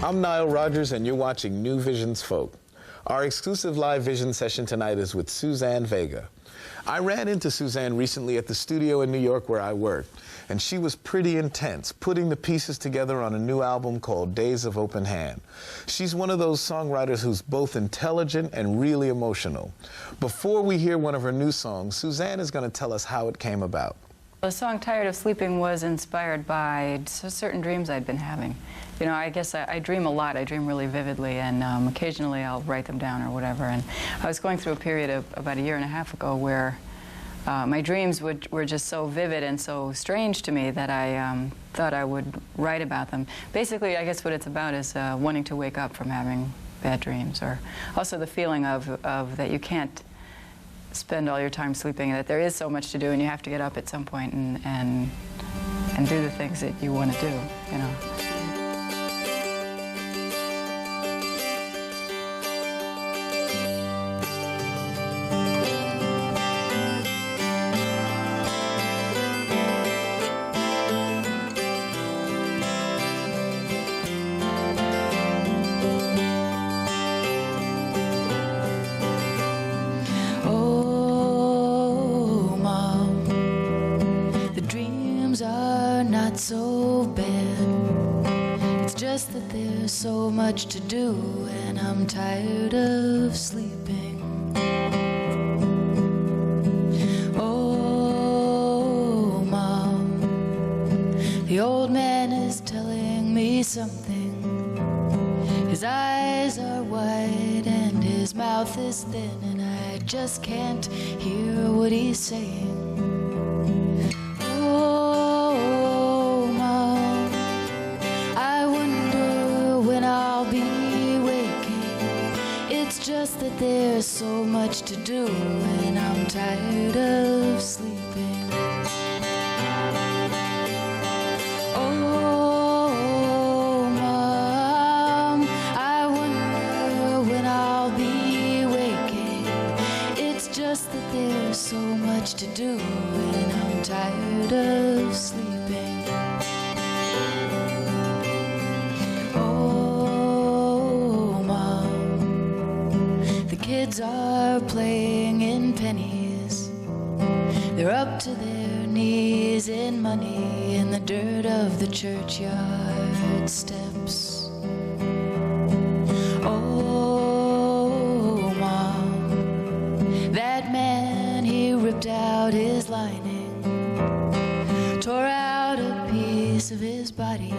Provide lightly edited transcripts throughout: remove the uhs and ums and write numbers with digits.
I'm Niall Rogers, and you're watching New Visions Folk. Our exclusive live vision session tonight is with Suzanne Vega. I ran into Suzanne recently at the studio in New York where I work, and she was pretty intense, putting the pieces together on a new album called Days of Open Hand. She's one of those songwriters who's both intelligent and really emotional. Before we hear one of her new songs, Suzanne is going to tell us how it came about. The song Tired of Sleeping was inspired by certain dreams I'd been having. You know, I guess I dream a lot. I dream really vividly, and occasionally I'll write them down or whatever. And I was going through a period of about a year and a half ago where my dreams were just so vivid and so strange to me that I thought I would write about them. Basically, I guess what it's about is wanting to wake up from having bad dreams, or also the feeling of that you can't spend all your time sleeping, and that there is so much to do, and you have to get up at some point and do the things that you want to do, you know. So bad. It's just that there's so much to do, and I'm tired of sleeping. Oh, Mom, the old man is telling me something. His eyes are wide and his mouth is thin, and I just can't hear what he's saying. Just that there's so much to do, and I'm tired of sleeping. Oh, Mom, I wonder when I'll be waking. It's just that there's so much to do, and I'm tired of sleeping. Kids are playing in pennies. They're up to their knees in money in the dirt of the churchyard steps. Oh, Mom, that man, he ripped out his lining, tore out a piece of his body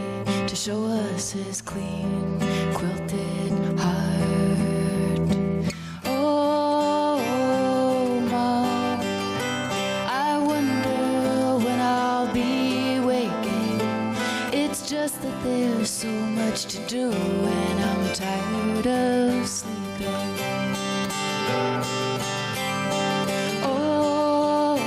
to show us his clean, quilted heart. Just that there's so much to do, and I'm tired of sleeping. Oh,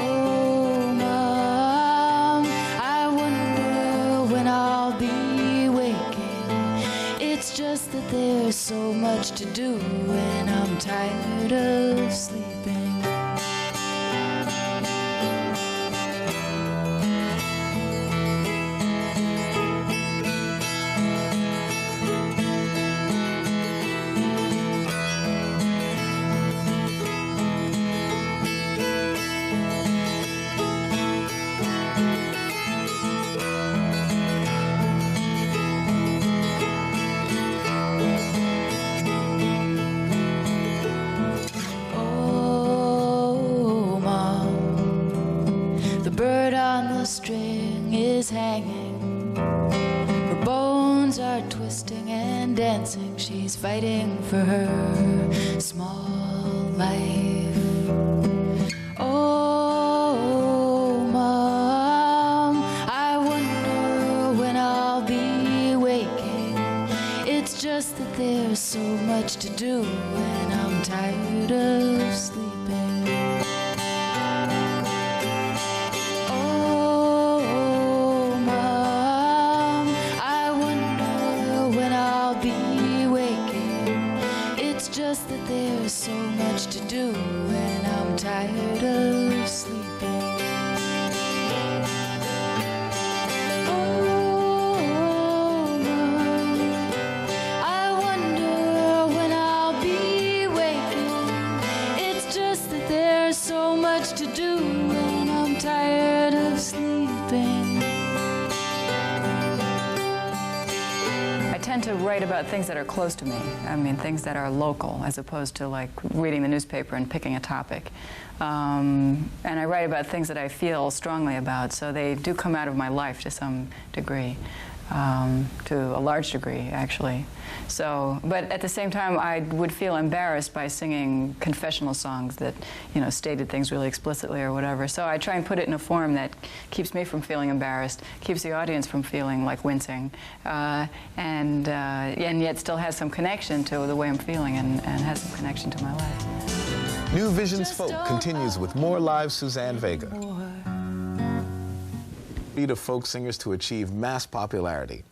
Mom, I wonder when I'll be waking. It's just that there's so much to do, and I'm tired of sleeping. The string is hanging, her bones are twisting and dancing. She's fighting for her small life. Oh, Mom, I wonder when I'll be waking. It's just that there's so much to do, and I'm tired of sleeping. Just that there's so much to do, and I'm tired of sleeping. Oh, Mom, do when I'm tired of sleeping. I tend to write about things that are close to me. I mean, things that are local, as opposed to like reading the newspaper and picking a topic. And I write about things that I feel strongly about, so they do come out of my life to some degree, to a large degree, actually. So, but at the same time, I would feel embarrassed by singing confessional songs that, you know, stated things really explicitly or whatever. So I try and put it in a form that keeps me from feeling embarrassed, keeps the audience from feeling like wincing, and yet still has some connection to the way I'm feeling and has some connection to my life. New Visions Folk continues with more live Suzanne Vega. Of folk singers to achieve mass popularity.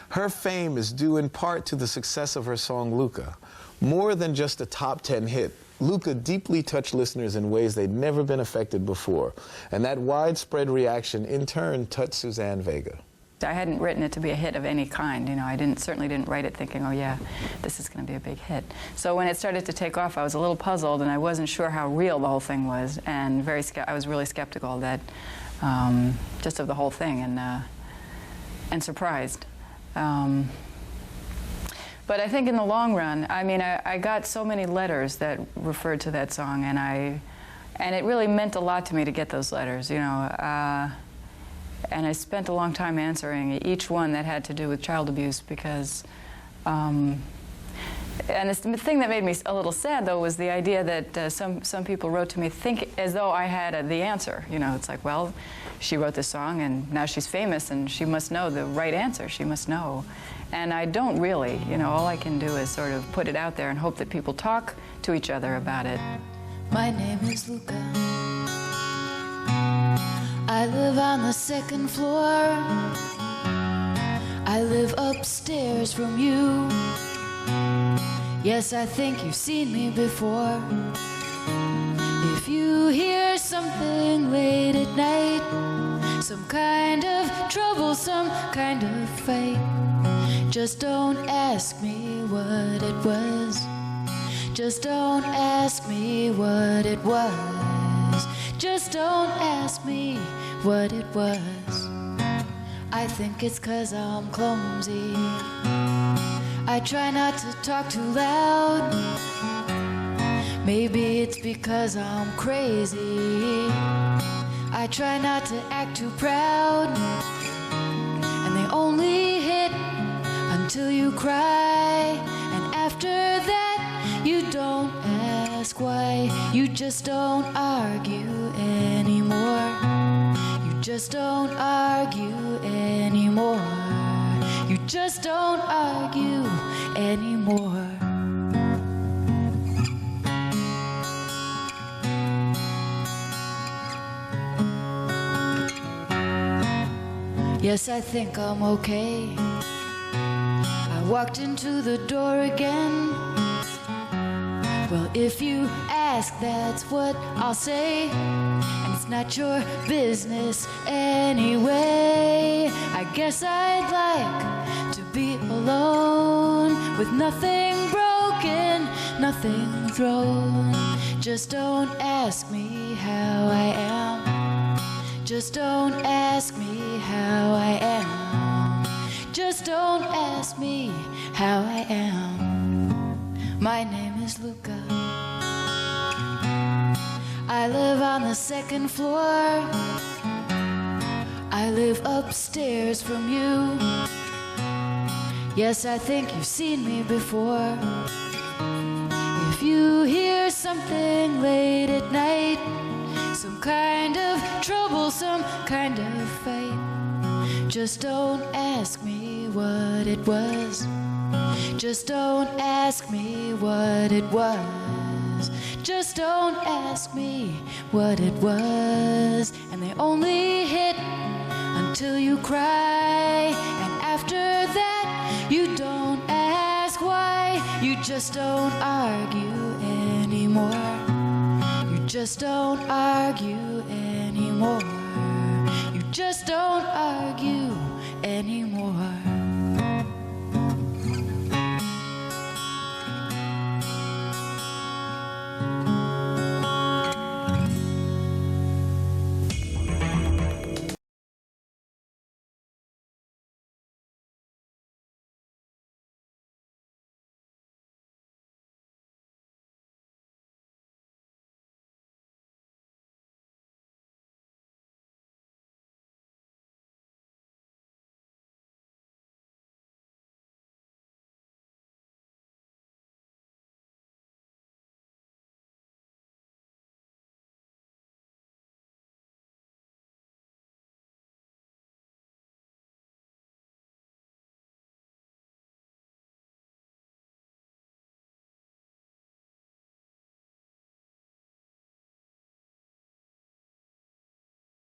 Her fame is due in part to the success of her song Luca. More than just a top 10 hit, Luca deeply touched listeners in ways they'd never been affected before. And that widespread reaction in turn touched Suzanne Vega. I hadn't written it to be a hit of any kind. You know, I certainly didn't write it thinking, oh yeah, this is going to be a big hit. So when it started to take off, I was a little puzzled, and I wasn't sure how real the whole thing was, and I was really skeptical that just of the whole thing, and surprised. But I think in the long run, I mean, I got so many letters that referred to that song, and it really meant a lot to me to get those letters, you know. And I spent a long time answering each one that had to do with child abuse, because, and the thing that made me a little sad, though, was the idea that some people wrote to me as though I had the answer. You know, it's like, well, she wrote this song, and now she's famous, and she must know the right answer. She must know. And I don't really. You know, all I can do is sort of put it out there and hope that people talk to each other about it. My name is Luca. I live on the second floor. I live upstairs from you. Yes, I think you've seen me before. If you hear something late at night, some kind of trouble, some kind of fight, just don't ask me what it was. Just don't ask me what it was. Just don't ask me what it was. I think it's 'cause I'm clumsy. I try not to talk too loud. Maybe it's because I'm crazy. I try not to act too proud. And they only hit until you cry. And after that, you don't ask why. You just don't argue anymore. You just don't argue anymore. You just don't argue anymore. Yes, I think I'm okay. I walked into the door again. Well, if you ask, that's what I'll say. And it's not your business anyway. I guess I'd like to be alone, with nothing broken, nothing thrown. Just don't ask me how I am. Just don't ask me how I am. Just don't ask me how I am. My name is Luca. I live on the second floor. I live upstairs from you. Yes, I think you've seen me before. If you hear something late at night, some kind of trouble, some kind of fight, just don't ask me what it was. Just don't ask me what it was. Just don't ask me what it was. And they only hit until you cry. And after that, you don't ask why. You just don't argue anymore. You just don't argue anymore.